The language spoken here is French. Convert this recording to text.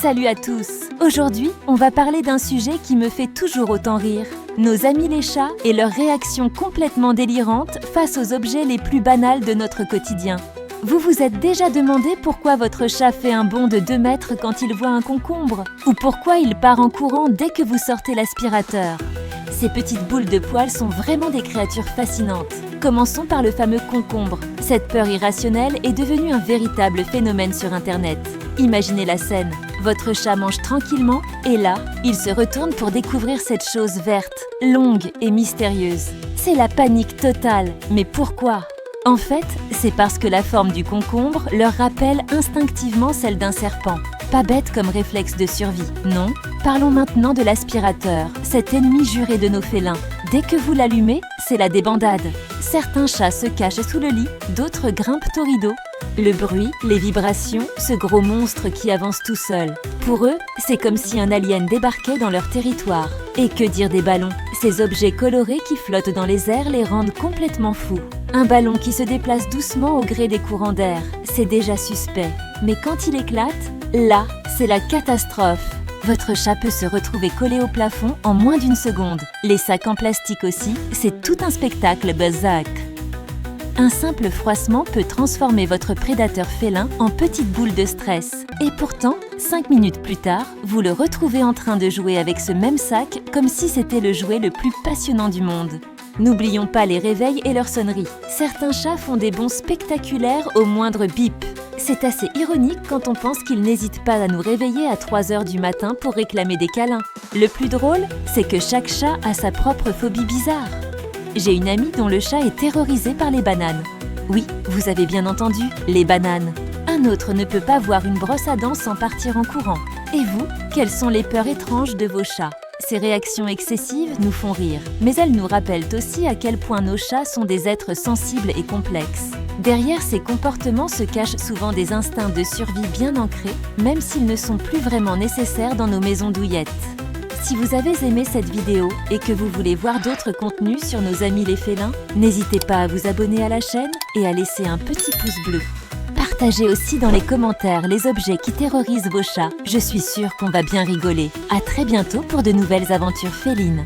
Salut à tous! Aujourd'hui, on va parler d'un sujet qui me fait toujours autant rire. Nos amis les chats et leurs réactions complètement délirantes face aux objets les plus banals de notre quotidien. Vous vous êtes déjà demandé pourquoi votre chat fait un bond de 2 mètres quand il voit un concombre? Ou pourquoi il part en courant dès que vous sortez l'aspirateur? Ces petites boules de poils sont vraiment des créatures fascinantes. Commençons par le fameux concombre. Cette peur irrationnelle est devenue un véritable phénomène sur Internet. Imaginez la scène. Votre chat mange tranquillement et là, il se retourne pour découvrir cette chose verte, longue et mystérieuse. C'est la panique totale. Mais pourquoi? En fait, c'est parce que la forme du concombre leur rappelle instinctivement celle d'un serpent. Pas bête comme réflexe de survie, non? Parlons maintenant de l'aspirateur, cet ennemi juré de nos félins. Dès que vous l'allumez, c'est la débandade. Certains chats se cachent sous le lit, d'autres grimpent au rideau. Le bruit, les vibrations, ce gros monstre qui avance tout seul. Pour eux, c'est comme si un alien débarquait dans leur territoire. Et que dire des ballons? Ces objets colorés qui flottent dans les airs les rendent complètement fous. Un ballon qui se déplace doucement au gré des courants d'air, c'est déjà suspect. Mais quand il éclate, là, c'est la catastrophe. Votre chat peut se retrouver collé au plafond en moins d'1 seconde. Les sacs en plastique aussi, c'est tout un spectacle Buzzac. Un simple froissement peut transformer votre prédateur félin en petite boule de stress. Et pourtant, 5 minutes plus tard, vous le retrouvez en train de jouer avec ce même sac comme si c'était le jouet le plus passionnant du monde. N'oublions pas les réveils et leurs sonneries. Certains chats font des bonds spectaculaires au moindre bip. C'est assez ironique quand on pense qu'ils n'hésitent pas à nous réveiller à 3 h du matin pour réclamer des câlins. Le plus drôle, c'est que chaque chat a sa propre phobie bizarre. J'ai une amie dont le chat est terrorisé par les bananes. Oui, vous avez bien entendu, les bananes. Un autre ne peut pas voir une brosse à dents sans partir en courant. Et vous, quelles sont les peurs étranges de vos chats? Ces réactions excessives nous font rire, mais elles nous rappellent aussi à quel point nos chats sont des êtres sensibles et complexes. Derrière ces comportements se cachent souvent des instincts de survie bien ancrés, même s'ils ne sont plus vraiment nécessaires dans nos maisons douillettes. Si vous avez aimé cette vidéo et que vous voulez voir d'autres contenus sur nos amis les félins, n'hésitez pas à vous abonner à la chaîne et à laisser un petit pouce bleu. Partagez aussi dans les commentaires les objets qui terrorisent vos chats. Je suis sûre qu'on va bien rigoler. À très bientôt pour de nouvelles aventures félines.